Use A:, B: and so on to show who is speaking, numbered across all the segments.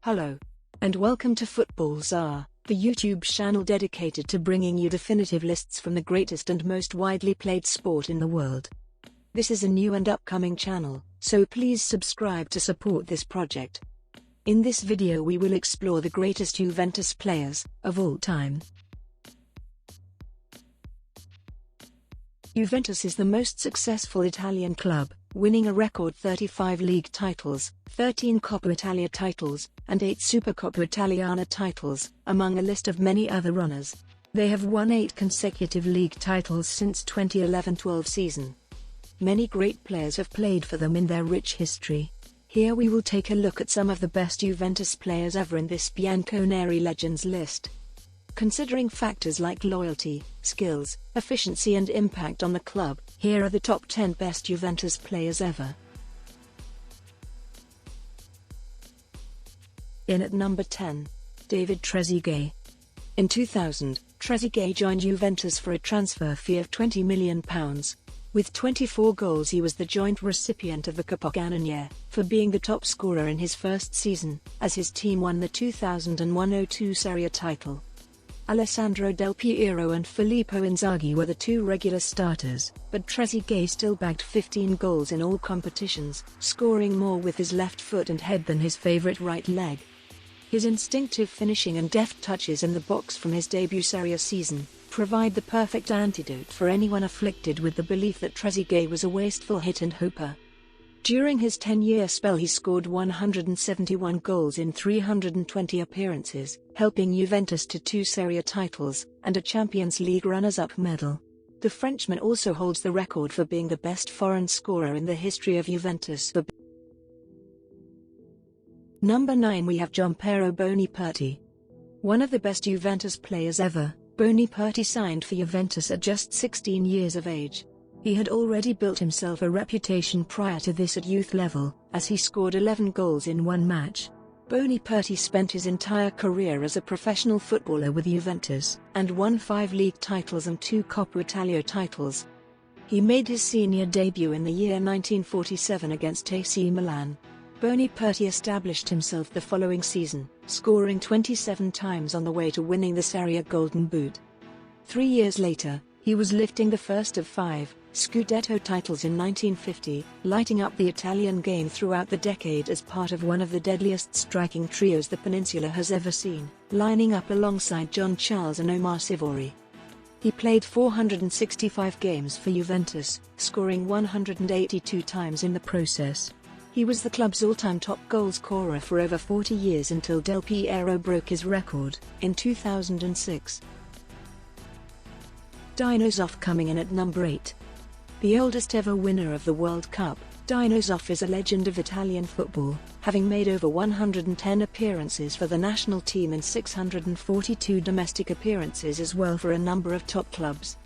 A: Hello, and welcome to Football Czar, the YouTube channel dedicated to bringing you definitive lists from the greatest and most widely played sport in the world. This is a new and upcoming channel, so please subscribe to support this project. In this video we will explore the greatest Juventus players of all time. Juventus is the most successful Italian club, winning a record 35 league titles, 13 Coppa Italia titles, and 8 Supercoppa Italiana titles, among a list of many other runners. They have won 8 consecutive league titles since 2011-12 season. Many great players have played for them in their rich history. Here we will take a look at some of the best Juventus players ever in this Bianconeri Legends list. Considering factors like loyalty, skills, efficiency and impact on the club, here are the top 10 best Juventus players ever. In at number 10, David Trezeguet. In 2000, Trezeguet joined Juventus for a transfer fee of £20 million. With 24 goals he was the joint recipient of the Capocannoniere, for being the top scorer in his first season, as his team won the 2001-02 Serie A title. Alessandro Del Piero and Filippo Inzaghi were the 2 regular starters, but Trezeguet still bagged 15 goals in all competitions, scoring more with his left foot and head than his favorite right leg. His instinctive finishing and deft touches in the box from his debut Serie A season provide the perfect antidote for anyone afflicted with the belief that Trezeguet was a wasteful hit-and-hoper. During his 10-year spell he scored 171 goals in 320 appearances, helping Juventus to 2 Serie A titles, and a Champions League runners-up medal. The Frenchman also holds the record for being the best foreign scorer in the history of Juventus. Number 9 we have Giampiero Boniperti. One of the best Juventus players ever, Boniperti signed for Juventus at just 16 years of age. He had already built himself a reputation prior to this at youth level, as he scored 11 goals in one match. Boniperti spent his entire career as a professional footballer with Juventus, and won 5 league titles and 2 Coppa Italia titles. He made his senior debut in the year 1947 against AC Milan. Boniperti established himself the following season, scoring 27 times on the way to winning the Serie A Golden Boot. 3 years later, he was lifting the first of 5 Scudetto titles in 1950, lighting up the Italian game throughout the decade as part of one of the deadliest striking trios the peninsula has ever seen, lining up alongside John Charles and Omar Sivori. He played 465 games for Juventus, scoring 182 times in the process. He was the club's all-time top goal scorer for over 40 years until Del Piero broke his record in 2006. Dino Zoff coming in at number 8. The oldest ever winner of the World Cup, Dino Zoff is a legend of Italian football, having made over 110 appearances for the national team and 642 domestic appearances as well for a number of top clubs.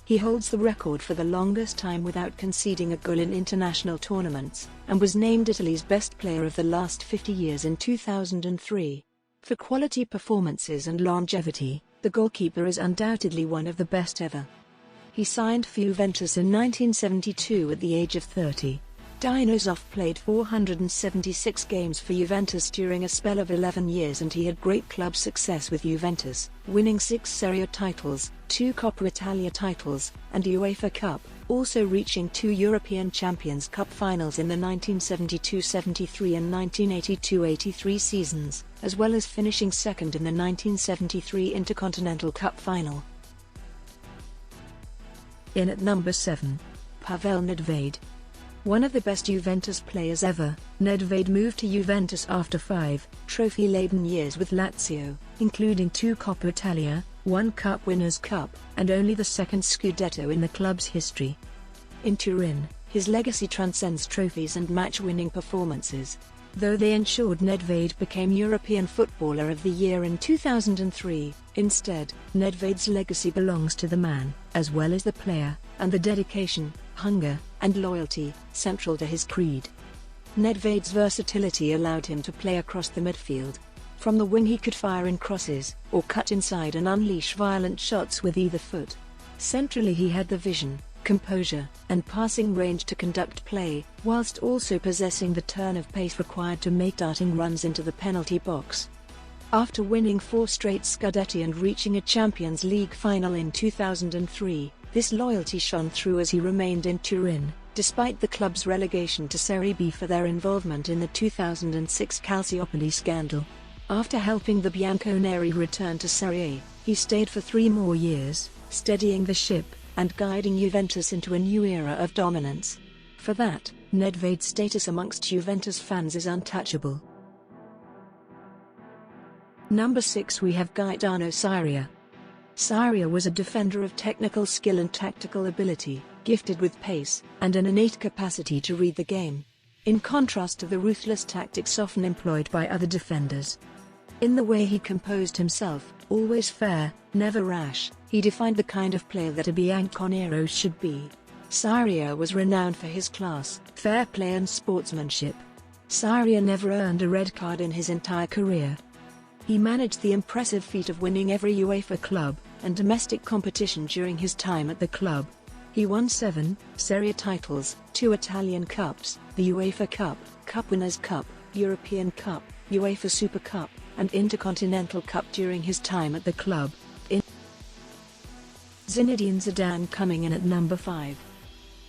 A: He holds the record for the longest time without conceding a goal in international tournaments, and was named Italy's best player of the last 50 years in 2003. For quality performances and longevity, the goalkeeper is undoubtedly one of the best ever. He signed for Juventus in 1972 at the age of 30. Dino Zoff played 476 games for Juventus during a spell of 11 years and he had great club success with Juventus, winning 6 Serie A titles, 2 Coppa Italia titles, and UEFA Cup, also reaching 2 European Champions Cup finals in the 1972-73 and 1982-83 seasons, as well as finishing second in the 1973 Intercontinental Cup final. In at number 7, Pavel Nedved. One of the best Juventus players ever, Nedved moved to Juventus after 5 trophy-laden years with Lazio, including 2 Coppa Italia, 1 Cup Winners' Cup, and only the 2nd Scudetto in the club's history. In Turin, his legacy transcends trophies and match-winning performances. Though they ensured Nedved became European Footballer of the Year in 2003, instead, Nedved's legacy belongs to the man, as well as the player, and the dedication, hunger, and loyalty central to his creed. Nedved's versatility allowed him to play across the midfield. From the wing he could fire in crosses, or cut inside and unleash violent shots with either foot. Centrally he had the vision, composure, and passing range to conduct play, whilst also possessing the turn of pace required to make darting runs into the penalty box. After winning 4 straight Scudetti and reaching a Champions League final in 2003, this loyalty shone through as he remained in Turin, despite the club's relegation to Serie B for their involvement in the 2006 Calciopoli scandal. After helping the Bianconeri return to Serie A, he stayed for 3 more years, steadying the ship and guiding Juventus into a new era of dominance. For that, Nedved's status amongst Juventus fans is untouchable. Number 6, we have Gaetano Scirea. Scirea was a defender of technical skill and tactical ability, gifted with pace and an innate capacity to read the game, in contrast to the ruthless tactics often employed by other defenders. In the way he composed himself, always fair, never rash, he defined the kind of player that a Bianconero should be. Scirea was renowned for his class, fair play and sportsmanship. Scirea never earned a red card in his entire career. He managed the impressive feat of winning every UEFA club and domestic competition during his time at the club. He won 7 Serie A titles, 2 Italian Cups, the UEFA Cup, Cup Winners' Cup, European Cup, UEFA Super Cup, and Intercontinental Cup during his time at the club. Zinedine Zidane coming in at number 5.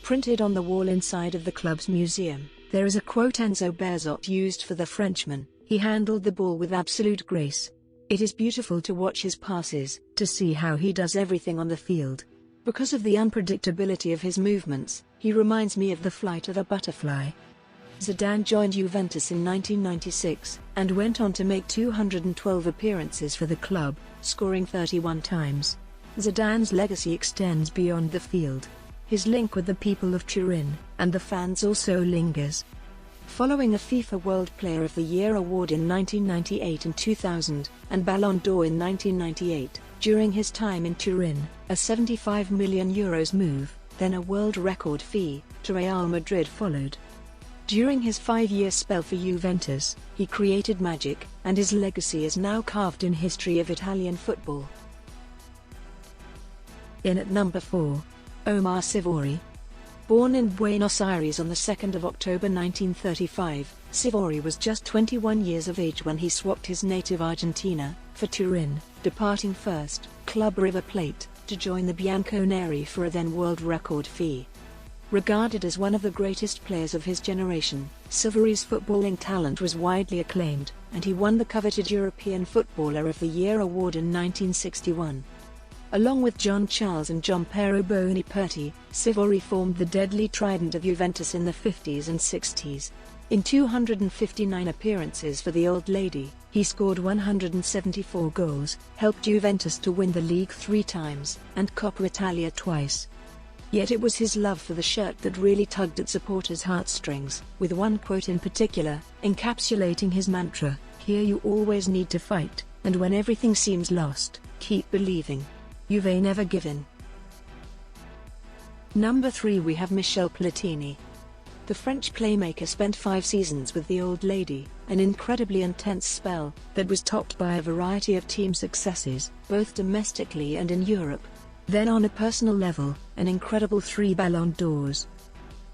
A: Printed on the wall inside of the club's museum, there is a quote Enzo Berzot used for the Frenchman: "He handled the ball with absolute grace. It is beautiful to watch his passes, to see how he does everything on the field. Because of the unpredictability of his movements, he reminds me of the flight of a butterfly." Zidane joined Juventus in 1996, and went on to make 212 appearances for the club, scoring 31 times. Zidane's legacy extends beyond the field. His link with the people of Turin and the fans also lingers. Following a FIFA World Player of the Year award in 1998 and 2000, and Ballon d'Or in 1998, during his time in Turin, a €75 million move, then a world record fee, to Real Madrid followed. During his 5-year spell for Juventus, he created magic, and his legacy is now carved in history of Italian football. In at number 4. Omar Sivori. Born in Buenos Aires on the 2nd of October 1935, Sivori was just 21 years of age when he swapped his native Argentina for Turin, departing first, Club River Plate, to join the Bianconeri for a then world record fee. Regarded as one of the greatest players of his generation, Sivori's footballing talent was widely acclaimed, and he won the coveted European Footballer of the Year award in 1961. Along with John Charles and Giampiero Boniperti, Sivori formed the deadly trident of Juventus in the 50s and 60s. In 259 appearances for the Old Lady, he scored 174 goals, helped Juventus to win the league 3 times, and Coppa Italia twice. Yet it was his love for the shirt that really tugged at supporters' heartstrings, with one quote in particular, encapsulating his mantra: "Here you always need to fight, and when everything seems lost, keep believing. Juve never give in." Number 3, we have Michel Platini. The French playmaker spent 5 seasons with the Old Lady, an incredibly intense spell that was topped by a variety of team successes, both domestically and in Europe. Then on a personal level, an incredible 3 Ballon d'Ors.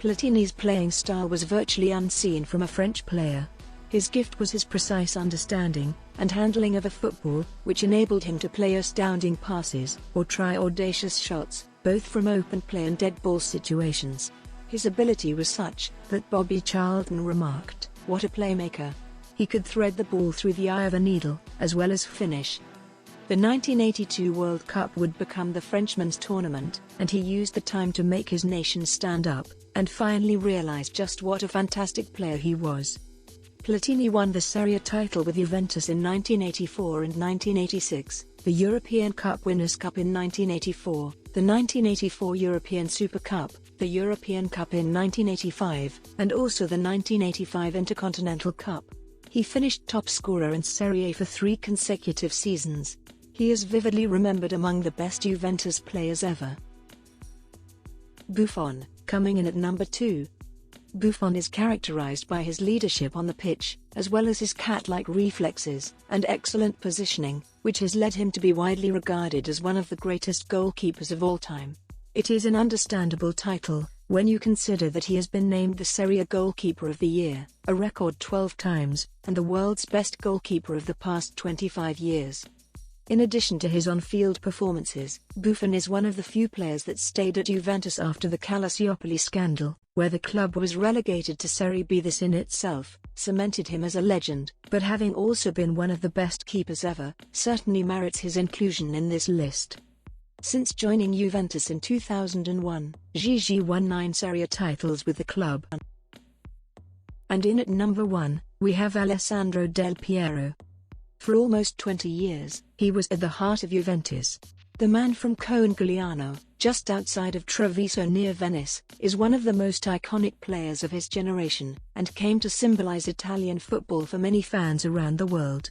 A: Platini's playing style was virtually unseen from a French player. His gift was his precise understanding and handling of a football, which enabled him to play astounding passes or try audacious shots, both from open play and dead ball situations. His ability was such that Bobby Charlton remarked, "What a playmaker. He could thread the ball through the eye of a needle, as well as finish." The 1982 World Cup would become the Frenchman's tournament, and he used the time to make his nation stand up, and finally realize just what a fantastic player he was. Platini won the Serie A title with Juventus in 1984 and 1986, the European Cup Winners' Cup in 1984, the 1984 European Super Cup, the European Cup in 1985, and also the 1985 Intercontinental Cup. He finished top scorer in Serie A for 3 consecutive seasons. He is vividly remembered among the best Juventus players ever. Buffon, coming in at number 2. Buffon is characterized by his leadership on the pitch, as well as his cat-like reflexes and excellent positioning, which has led him to be widely regarded as one of the greatest goalkeepers of all time. It is an understandable title, when you consider that he has been named the Serie A Goalkeeper of the Year, a record 12 times, and the world's best goalkeeper of the past 25 years. In addition to his on-field performances, Buffon is one of the few players that stayed at Juventus after the Calciopoli scandal, where the club was relegated to Serie B. This in itself cemented him as a legend, but having also been one of the best keepers ever, certainly merits his inclusion in this list. Since joining Juventus in 2001, Gigi won 9 Serie A titles with the club. And in at number 1, we have Alessandro Del Piero. For almost 20 years, he was at the heart of Juventus. The man from Conegliano, just outside of Treviso near Venice, is one of the most iconic players of his generation, and came to symbolize Italian football for many fans around the world.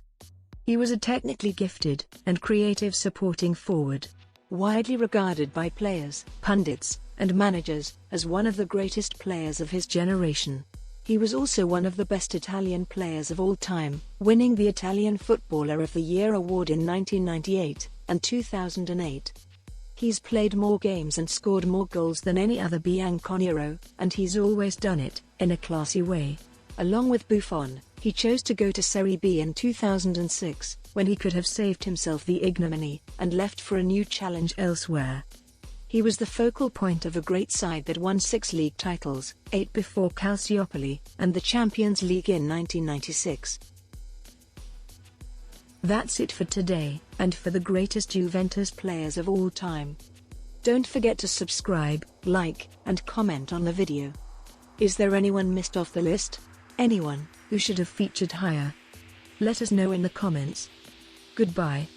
A: He was a technically gifted and creative supporting forward, widely regarded by players, pundits, and managers as one of the greatest players of his generation. He was also one of the best Italian players of all time, winning the Italian Footballer of the Year award in 1998 and 2008. He's played more games and scored more goals than any other bianconero, and he's always done it in a classy way. Along with Buffon, he chose to go to Serie B in 2006, when he could have saved himself the ignominy and left for a new challenge elsewhere. He was the focal point of a great side that won 6 league titles, 8 before Calciopoli, and the Champions League in 1996. That's it for today, and for the greatest Juventus players of all time. Don't forget to subscribe, like, and comment on the video. Is there anyone missed off the list? Anyone who should have featured higher? Let us know in the comments. Goodbye.